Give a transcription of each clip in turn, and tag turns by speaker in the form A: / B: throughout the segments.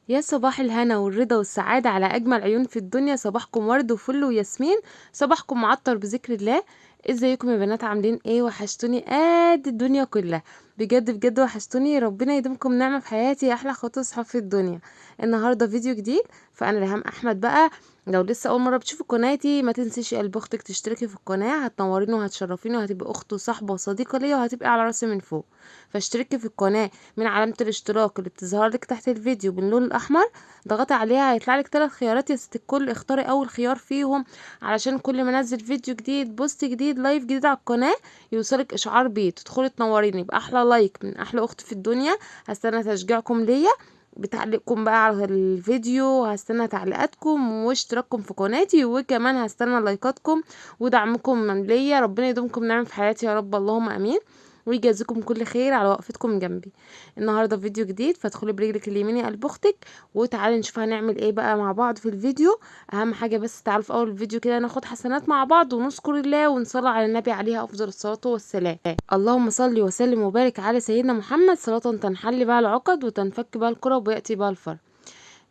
A: يا صباح الهنا والرضا والسعادة على أجمل عيون في الدنيا. صباحكم ورد وفل وياسمين، صباحكم معطر بذكر الله. ازيكم يا بنات؟ عاملين ايه؟ وحشتوني قد الدنيا كلها. بجد بجد وحشتوني. ربنا يديمكم نعمة في حياتي يا أحلى خطوة صحاب في الدنيا. النهاردة فيديو جديد. فأنا ريهام أحمد بقى. لو لسه أول مرة بتشوفي قناتي ما تنسيش قلب أختك تشتركي في القناة، هتنوريني وهتشرفيني وهتبقي أخت وصاحبة وصديقة ليا وهتبقي على راسي من فوق. فاشتركي في القناة من علامة الاشتراك اللي بتظهر لك تحت الفيديو باللون الأحمر. ضغطي عليها هيطلع لك 3 خيارات يا ست الكل، اختاري اول خيار فيهم علشان كل ما انزل فيديو جديد، بوست جديد، لايف جديد على القناه يوصلك اشعار بيه، تدخلي تنوريني باحلى لايك من احلى اخت في الدنيا. هستنى تشجيعكم ليا بتعليقكم بقى على الفيديو، هستنى تعليقاتكم واشتراككم في قناتي، وكمان هستنى لايكاتكم ودعمكم ليا. ربنا يدومكم نعم في حياتي يا رب، اللهم امين، ويجازيكم كل خير على وقفتكم جنبي. النهارده فيديو جديد، فادخلي برجلك اليمين يا قلب اختك وتعالي نشوف هنعمل ايه بقى مع بعض في الفيديو. اهم حاجه بس تعالوا في اول الفيديو كده ناخد حسنات مع بعض ونذكر الله ونصلي على النبي عليه افضل الصلاه والسلام. اللهم صل وسلم وبارك على سيدنا محمد صلاه تنحل بها العقد وتنفك بها الكرب وياتي بها الفرج.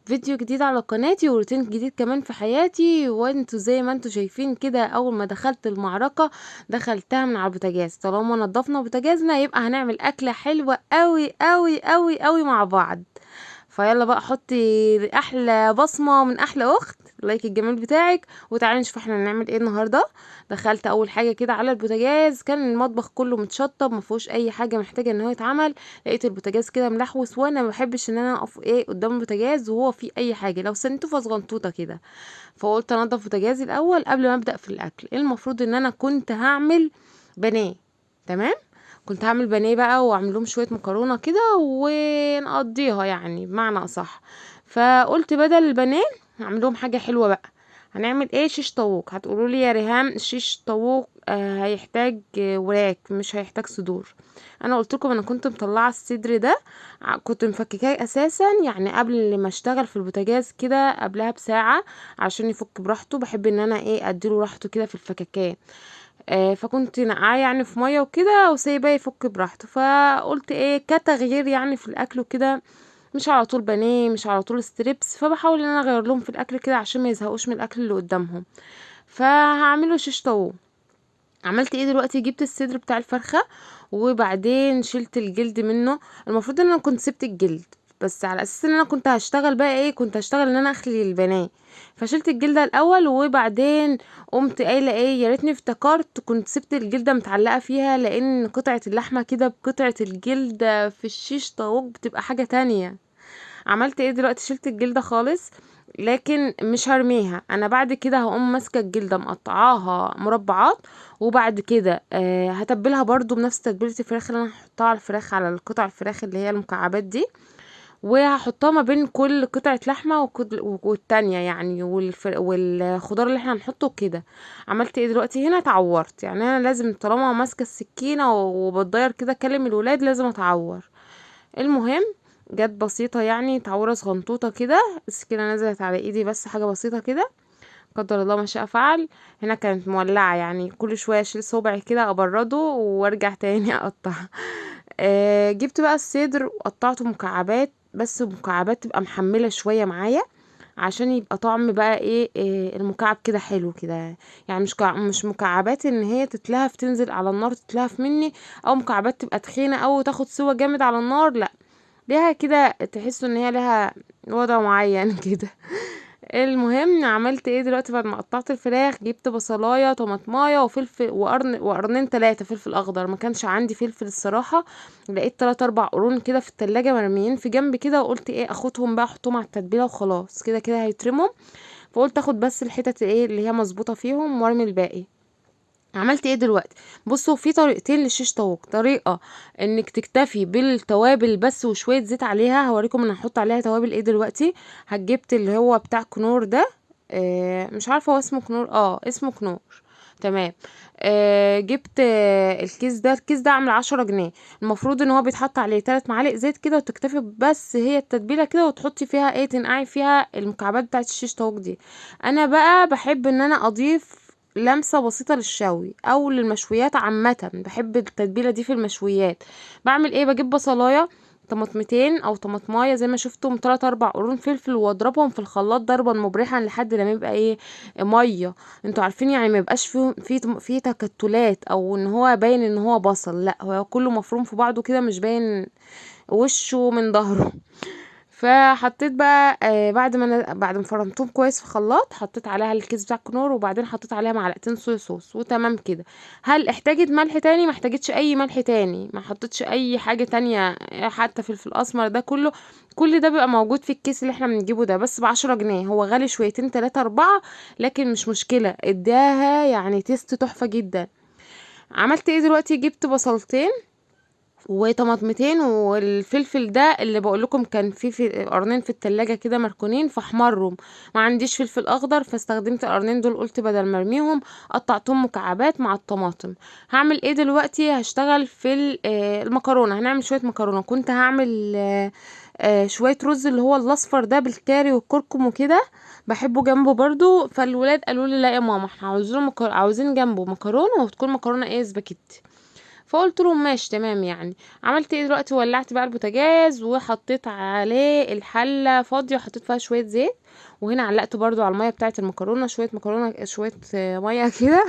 A: فيديو جديد على قناتي وروتين جديد كمان في حياتي، وانتوا زي ما انتوا شايفين كده اول ما دخلت المعركة دخلتها من على البوتاجاز. طالما نضفنا بوتاجازنا يبقى هنعمل اكلة حلوة قوي قوي قوي قوي مع بعض. فيلا بقى حطي احلى بصمه من احلى اخت، لايك الجميل بتاعك، وتعالي نشوف احنا هنعمل ايه النهارده. دخلت اول حاجه كده على البوتاجاز، كان المطبخ كله متشطب ما فيهوش اي حاجه محتاجه ان هو يتعمل. لقيت البوتاجاز كده ملحوس، وانا ما بحبش ان انا اقف قدام البوتاجاز وهو فيه اي حاجه، لو سنتوفه صغنطوطه كده. فقلت انضف بوتاجازي الاول قبل ما ابدا في الاكل. المفروض ان انا كنت هعمل بانيه، تمام. كنت هعمل بانيه بقى واعمل لهم شويه مكرونه كده ونقضيها يعني بمعنى اصح. فقلت بدل البانيه هعمل لهم حاجه حلوه بقى. هنعمل ايه؟ شيش طاووق. هتقولوا لي يا ريهام الشيش طاووق هيحتاج وراك مش هيحتاج صدور. انا قلت لكم انا كنت مطلعه الصدر ده، كنت مفككاه اساسا يعني قبل ما اشتغل في البوتاجاز كده قبلها بساعه عشان يفك براحته. بحب ان انا اديله راحته كده في الفكاكين. فكنت نقعاه يعني في ميه وكده وسايباه يفك براحته. فقلت كتغيير يعني في الاكل وكده، مش على طول بانيه مش على طول ستريبس، فبحاول ان انا اغير لهم في الاكل كده عشان ما يزهقوش من الاكل اللي قدامهم. فهعمله شيش طاووق. عملت ايه دلوقتي؟ جبت الصدر بتاع الفرخة وبعدين شلت الجلد منه. المفروض ان انا كنت سبت الجلد، بس على اساس ان انا كنت هشتغل بقى كنت هشتغل ان انا اخلي البانيه. فشلت الجلده الاول وبعدين قمت قايله يا ريتني افتكرت كنت سبت الجلده متعلقه فيها، لان قطعه اللحمه كده بقطعه الجلد في الشيش طاووق بتبقى حاجه تانية. عملت ايه دلوقتي؟ شلت الجلده خالص، لكن مش هرميها. انا بعد كده هقوم ماسكه الجلده مقطعاها مربعات، وبعد كده هتبلها برضو بنفس تتبيله الفراخ اللي انا هحطها على الفراخ، على القطع الفراخ اللي هي المكعبات دي، وهحطها ما بين كل قطعه لحمه والتانية يعني والخضار اللي احنا هنحطه كده. عملت ايه دلوقتي؟ هنا اتعورت، يعني انا لازم طالما ماسكه السكينه وبتضير كده اكلم الولاد لازم اتعور. المهم جت بسيطة يعني تعورة صغنطوطة كده، السكينة نزلت على ايدي بس حاجة بسيطة كده، قدر الله ما شاء فعل. هنا كانت مولعة يعني كل شوية اشيل صبعي كده ابرده وارجع تاني اقطع. جبت بقى الصدر وقطعته مكعبات، بس مكعبات تبقى محملة شوية معايا عشان يبقى طعم بقى المكعب كده حلو كده. يعني مش مكعبات ان هي تتلهف تنزل على النار تتلهف مني، او مكعبات تبقى تخينة او تاخد سوا جامد على النار، لا، ليها كده تحسوا ان هي لها وضع معين كده. المهم عملت ايه دلوقتي؟ بعد ما قطعت الفراخ جبت بصلايه طماطمايه وفلفل وقرنين 3 فلفل اخضر، ما كانش عندي فلفل الصراحه. لقيت 3 4 قرون كده في التلاجة مرميين في جنب كده، وقلت اخدهم بقى احطهم على التتبيله وخلاص كده كده هيترموا. فقلت اخد بس الحتت اللي هي مظبوطه فيهم وارمي الباقي. عملت ايه دلوقتي؟ بصوا في طريقتين للشيش طاووق. طريقه انك تكتفي بالتوابل بس وشويه زيت عليها، هوريكم انا هحط عليها توابل ايه دلوقتي. هجبت اللي هو بتاع كنور ده، مش عارفه هو اسمه كنور، اسمه كنور، تمام. جبت الكيس ده عامل 10 جنيه. المفروض ان هو بيتحط عليه 3 معالق زيت كده، وتكتفي بس هي التتبيله كده وتحطي فيها تنقعي فيها المكعبات بتاعت الشيش طاووق دي. انا بقى بحب ان انا اضيف لمسة بسيطة للشوي او للمشويات عامة، بحب التتبيلة دي في المشويات. بعمل ايه؟ بجيب بصلاية طماطمتين او طماطمايه زي ما شفتم 3 4 قرون فلفل، واضربهم في الخلاط ضربا مبرحا لحد لما يبقى ايه، ميه. انتوا عارفين يعني ما يبقاش فيه تكتلات، او ان هو باين ان هو بصل، لا هو كله مفروم في بعضه كده، مش باين وشه من ظهره. فحطيت بقى بعد ما فرمتهم كويس في خلاط، حطيت عليها الكيس بتاع الكنور، وبعدين حطيت عليها معلقتين صويا صوص وتمام كده. هل احتاجت ملح تاني؟ ما احتاجتش اي ملح تاني، ما حطيتش اي حاجه تانية، حتى فلفل اسمر ده كله. كل ده بيبقى موجود في الكيس اللي احنا بنجيبه ده، بس ب10 جنيه. هو غالي شويتين 3 4، لكن مش مشكله، اداها يعني تيست تحفه جدا. عملت ايه دلوقتي؟ جبت بصلتين وطماطمتين، والفلفل ده اللي بقول لكم كان في قرنين في التلاجة كده مركونين فاحمرهم. ما عنديش فلفل اخضر، فاستخدمت القرنين دول، قلت بدل ما ارميهم قطعتهم مكعبات مع الطماطم. هعمل ايه دلوقتي؟ هشتغل في المكرونه. هنعمل شويه مكرونه. كنت هعمل شويه رز اللي هو الاصفر ده بالكاري والكركم وكده، بحبه جنبه برضو. فالولاد قالوا لي لا يا ماما، احنا عاوزين جنبه مكرونه، وتكون مكرونه ايه، سباكيتي. فقلت لهم ماشي تمام يعني. عملت ايه دلوقتي؟ ولعت بقى البوتاجاز وحطيت عليه الحله فاضيه، وحطيت فيها شويه زيت. وهنا علقت برضو على الميه بتاعه المكرونه شويه مكرونه شويه ميه كده.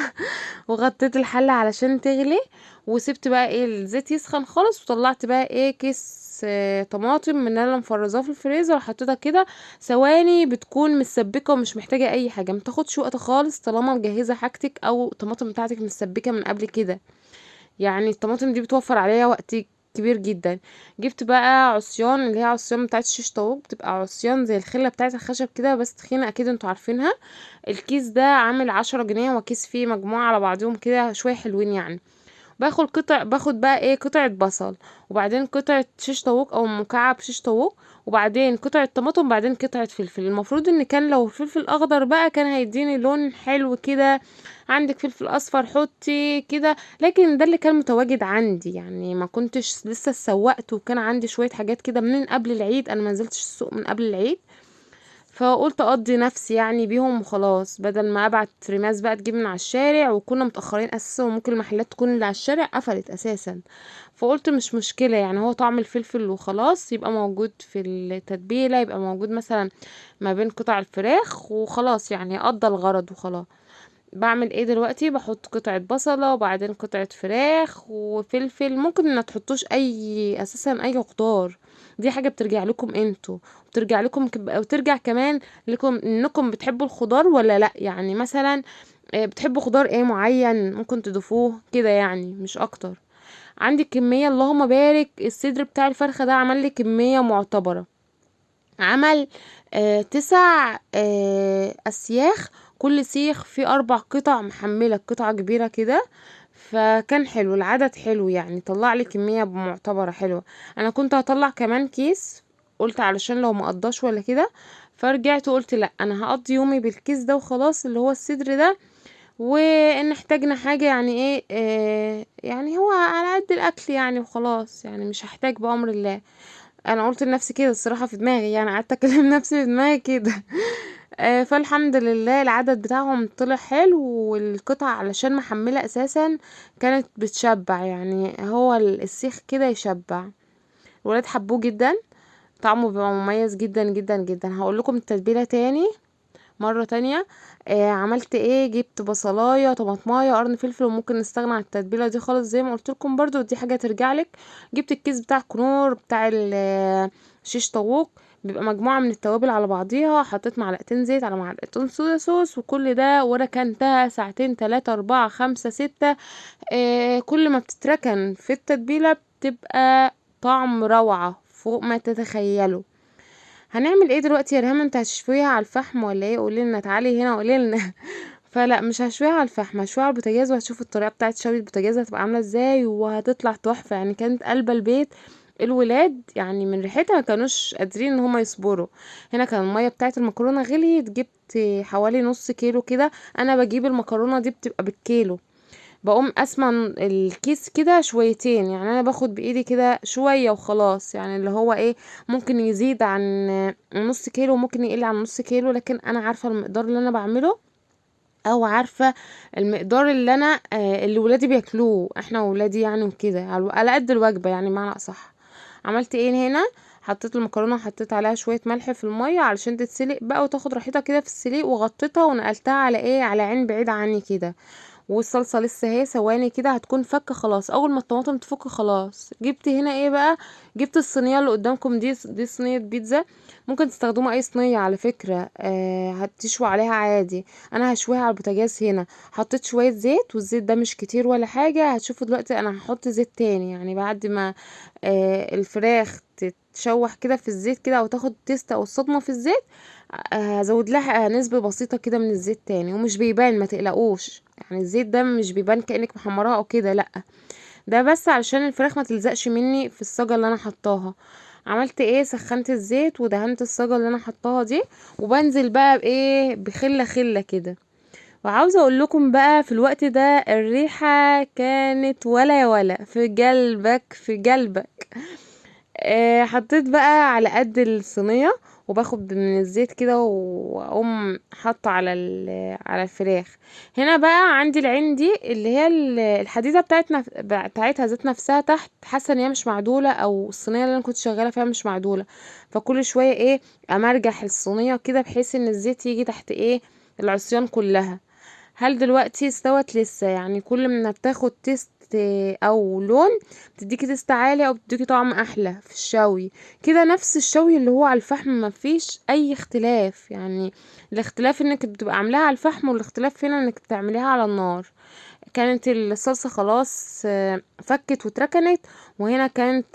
A: وغطيت الحله علشان تغلي. وسبت بقى ايه الزيت يسخن خالص، وطلعت بقى ايه كيس طماطم من اللي انا مفرزاه في الفريزر، وحطيتها كده ثواني بتكون مسبكه ومش محتاجه اي حاجه. متاخدش وقت خالص طالما مجهزه حاجتك، او الطماطم بتاعتك مسبكه من قبل كده. يعني الطماطم دي بتوفر عليا وقت كبير جدا. جبت بقى عصيان، اللي هي عصيان بتاعت الشيش طاووق، بتبقى عصيان زي الخله بتاعت الخشب كده بس تخينه، اكيد انتوا عارفينها. الكيس ده عامل 10 جنيه، وكيس فيه مجموعه على بعضهم كده شويه حلوين يعني. باخد بقى ايه قطعة بصل، وبعدين قطعة شيش طاووق او مكعب شيش طاووق، وبعدين قطعة طماطم، وبعدين قطعة فلفل. المفروض ان كان لو فلفل اخضر بقى كان هيديني لون حلو كده. عندك فلفل اصفر حطي كده، لكن ده اللي كان متواجد عندي يعني. ما كنتش لسه سوقت، وكان عندي شوية حاجات كده من قبل العيد، انا ما نزلتش السوق من قبل العيد. فقلت اقضي نفسي يعني بيهم وخلاص، بدل ما ابعت ريماس بقى تجيب من على الشارع، وكنا متاخرين اساسا، وممكن المحلات تكون اللي على الشارع قفلت اساسا. فقلت مش مشكله يعني، هو طعم الفلفل وخلاص يبقى موجود في التتبيله، يبقى موجود مثلا ما بين قطع الفراخ وخلاص، يعني قضى الغرض وخلاص. بعمل ايه دلوقتي؟ بحط قطعة بصلة، وبعدين قطعة فراخ وفلفل. ممكن ما تحطوش اي اساسا اي خضار، دي حاجة بترجع لكم انتوا، بترجع لكم وترجع كمان لكم انكم بتحبوا الخضار ولا لا. يعني مثلا بتحبوا خضار ايه معين ممكن تضيفوه كده يعني، مش اكتر. عندي كمية اللهم بارك، الصدر بتاع الفرخة ده عمل لي كمية معتبرة. عمل 9 اسياخ، كل سيخ فيه 4 قطع محملة، قطعة كبيرة كده. فكان حلو العدد، حلو يعني، طلع لي كمية معتبرة حلوة. انا كنت هطلع كمان كيس، قلت علشان لو ما قضاش ولا كده. فرجعت وقلت لا، انا هقضي يومي بالكيس ده وخلاص، اللي هو الصدر ده. وان احتاجنا حاجة يعني ايه يعني هو على قد الاكل يعني وخلاص، يعني مش هحتاج بأمر الله. انا قلت لنفسي كده الصراحه في دماغي، يعني قعدت اكلم نفسي في دماغي كده. فالحمد لله العدد بتاعهم طلع حلو، والقطع علشان محمله اساسا كانت بتشبع يعني، هو السيخ كده يشبع. الولاد حبوه جدا، طعمه بيبقى مميز جدا جدا جدا. هقول لكم التتبيله تاني مرة تانية. عملت ايه؟ جبت بصلاية طماطماية قرن فلفل، وممكن نستغنى عن التتبيلة دي خالص زي ما قلت لكم برضو، دي حاجة ترجع لك. جبت الكيس بتاع كنور بتاع شيش طاووق، بيبقى مجموعة من التوابل على بعضيها. حطيت معلقتين زيت على معلقتين صويا صوص، وكل ده وركنتها ساعتين 3 4 5 6. كل ما بتتركن في التتبيلة بتبقى طعم روعة فوق ما تتخيلوا. هنعمل ايه دلوقتي يا ريهام؟ انت هتشويها على الفحم ولا ايه؟ قولي لنا، تعالي هنا قولي لنا. فلا مش هشويها على الفحم، هشويها على البوتاجاز، وهتشوف الطريقه بتاعه شوي البوتاجاز هتبقى عامله ازاي، وهتطلع تحفه يعني. كانت قلبه البيت، الولاد يعني من ريحتها ما كانوش قادرين ان هما يصبروا. هنا كان الميه بتاعه المكرونه غليت، جبت حوالي نص كيلو كده. انا بجيب المكرونه دي بتبقى بالكيلو، بقوم قسمه الكيس كده شويتين، يعني انا باخد بايدي كده شويه وخلاص، يعني اللي هو ايه، ممكن يزيد عن نص كيلو، ممكن يقل عن نص كيلو، لكن انا عارفه المقدار اللي انا بعمله، او عارفه المقدار اللي انا اللي ولادي بياكلوه، احنا ولادي يعني وكده، على قد الوجبه يعني، معنى اصح. عملت ايه هنا؟ حطيت المكرونه وحطيت عليها شويه ملح في الميه علشان تتسلق بقى وتاخد راحتها كده في السليق، وغطيتها ونقلتها على ايه، على عين بعيد عني كده. والصلصه لسه هي ثواني كده هتكون فكه خلاص. اول ما الطماطم تفك خلاص، جبت هنا ايه بقى، جبت الصينيه اللي قدامكم دي صينيه بيتزا. ممكن تستخدموا اي صينيه على فكره، هتشوي عليها عادي. انا هشويها على البوتاجاز هنا. حطيت شويه زيت، والزيت ده مش كتير ولا حاجه. هتشوفوا دلوقتي انا هحط زيت تاني، يعني بعد ما الفراخ تتشوح كده في الزيت كده او تاخد تيست او صدمه في الزيت، هزود لها نسبة بسيطة كده من الزيت تاني. ومش بيبان، ما تقلقوش، يعني الزيت ده مش بيبان كأنك محمراها او كده، لا. ده بس علشان الفراخ ما تلزقش مني في الصاجة اللي انا حطاها. عملت ايه، سخنت الزيت ودهنت الصاجة اللي انا حطاها دي، وبنزل بقى بايه، بخلة خلة كده. وعاوزة اقول لكم بقى في الوقت ده الريحة كانت ولا يا ولا، في قلبك في قلبك. حطيت بقى على قد الصينية، وباخد من الزيت كده واقوم حاطه على على الفراخ. هنا بقى عندي العين دي اللي هي الحديده بتاعتها ذات نفسها تحت، حاسه ان هي مش معدوله، او الصينيه اللي انا كنت شغاله فيها مش معدوله. فكل شويه ايه، امرجح الصينيه كده بحيث ان الزيت يجي تحت ايه، العصيان كلها. هل دلوقتي استوت؟ لسه، يعني كل ما بتاخد تيست او لون بتديكي تيست عالي او بتديكي طعم احلى في الشوي. كده نفس الشوي اللي هو على الفحم، ما فيش اي اختلاف يعني. الاختلاف انك بتبقى عاملاها على الفحم، والاختلاف هنا انك بتعمليها على النار. كانت الصلصة خلاص فكت واتركنت. وهنا كانت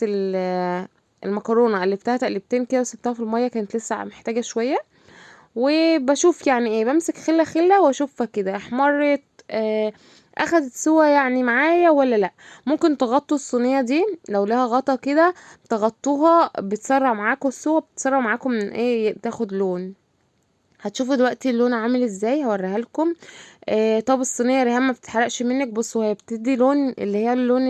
A: المكرونة قلبتها تقلبتين كده وسبتها في المية، كانت لسه محتاجة شوية. وبشوف يعني ايه، بمسك خلة خلة واشوفها كده احمرت، اخدت سوا يعني معايا ولا لا. ممكن تغطوا الصينية دي لو لها غطا كده، تغطوها بتسرع معاكم السوا، بتسرع معاكم من ايه، تاخد لون. هتشوفوا دلوقتي اللون عامل ازاي، هوريها لكم. طب الصينية ريهام ما بتتحرقش منك، بصوا هي بتدي لون اللي هي اللون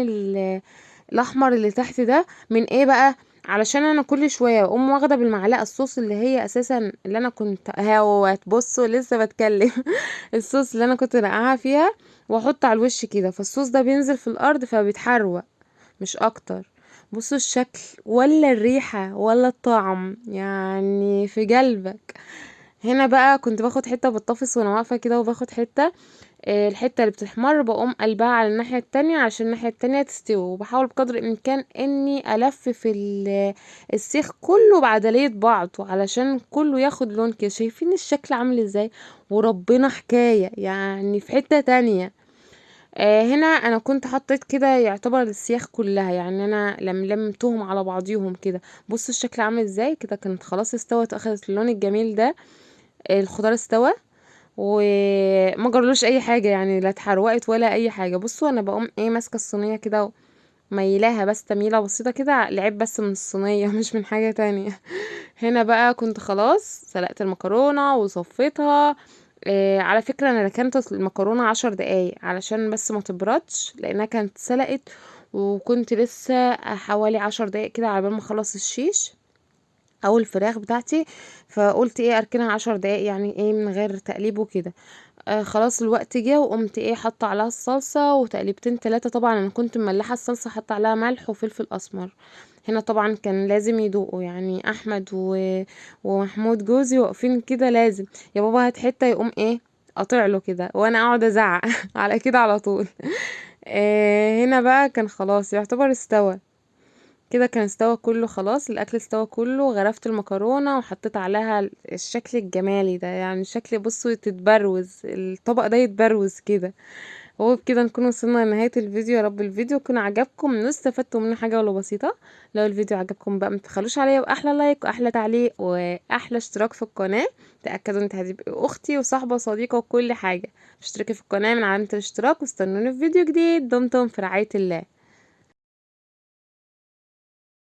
A: الاحمر اللي تحت ده من ايه بقى. علشان انا كل شويه اقوم واخده بالمعلقه الصوص اللي هي اساسا اللي انا كنت هوت، بصوا لسه بتكلم. الصوص اللي انا كنت نقعها فيها، واحط على الوش كده، فالصوص ده بينزل في الارض فبيتحروق، مش اكتر. بصوا الشكل ولا الريحه ولا الطعم، يعني في قلبك. هنا بقى كنت باخد حته بالطفص وانا واقفه كده، وباخد حته، الحتة اللي بتحمر بقوم قلبها على الناحية التانية عشان الناحية التانية تستوي. وبحاول بقدر الامكان اني الفف السيخ كله بعدلية بعض، وعلشان كله ياخد لون كده. شايفين الشكل عامل ازاي؟ وربنا حكاية يعني في حتة تانية. هنا انا كنت حطيت كده يعتبر السياخ كلها، يعني انا لمتهم على بعضيهم كده. بصوا الشكل عامل ازاي كده، كانت خلاص استوت واخدت اللون الجميل ده. الخضار استوى وما جرلوش اي حاجه، يعني لا اتحرقت ولا اي حاجه. بصوا انا بقوم ايه، ماسكه الصينيه كده وميلاها بس تميله بسيطه كده، لعب بس من الصينيه مش من حاجه تانية. هنا بقى كنت خلاص سلقت المكرونه وصفيتها. على فكره انا ركنت المكرونه 10 دقايق علشان بس ما تبردش، لانها كانت سلقت. وكنت لسه حوالي 10 دقايق كده على بال ما اخلص الشيش او الفراخ بتاعتي. فقلت ايه، اركنها 10 دقايق يعني ايه من غير تقليب وكده. خلاص الوقت جه، وقمت ايه، حاطه عليها الصلصه وتقليبتين 3. طبعا انا كنت مملحه الصلصه، حاطه عليها ملح وفلفل اسمر. هنا طبعا كان لازم يدوقوا، يعني احمد ومحمود جوزي واقفين كده لازم، يا بابا هات حته، يقوم ايه قاطع له كده، وانا اقعد ازعق على كده على طول. هنا بقى كان خلاص يعتبر استوى كده، كان استوى كله خلاص، الاكل استوى كله. غرفت المكرونه وحطيت عليها الشكل الجمالي ده، يعني شكل بصوا تتبروز الطبق ده، يتبروز كده. هو بكده نكون وصلنا لنهايه الفيديو. يا رب الفيديو يكون عجبكم، استفدتوا منه حاجه ولو بسيطه. لو الفيديو عجبكم بقى متبخلوش عليا، واحلى لايك واحلى تعليق واحلى اشتراك في القناه. تاكدوا انت هتبقي اختي وصاحبه وصديقه وكل حاجه. اشتركي في القناه من علامه الاشتراك، واستنوني في فيديو جديد. دمتم في رعايه الله.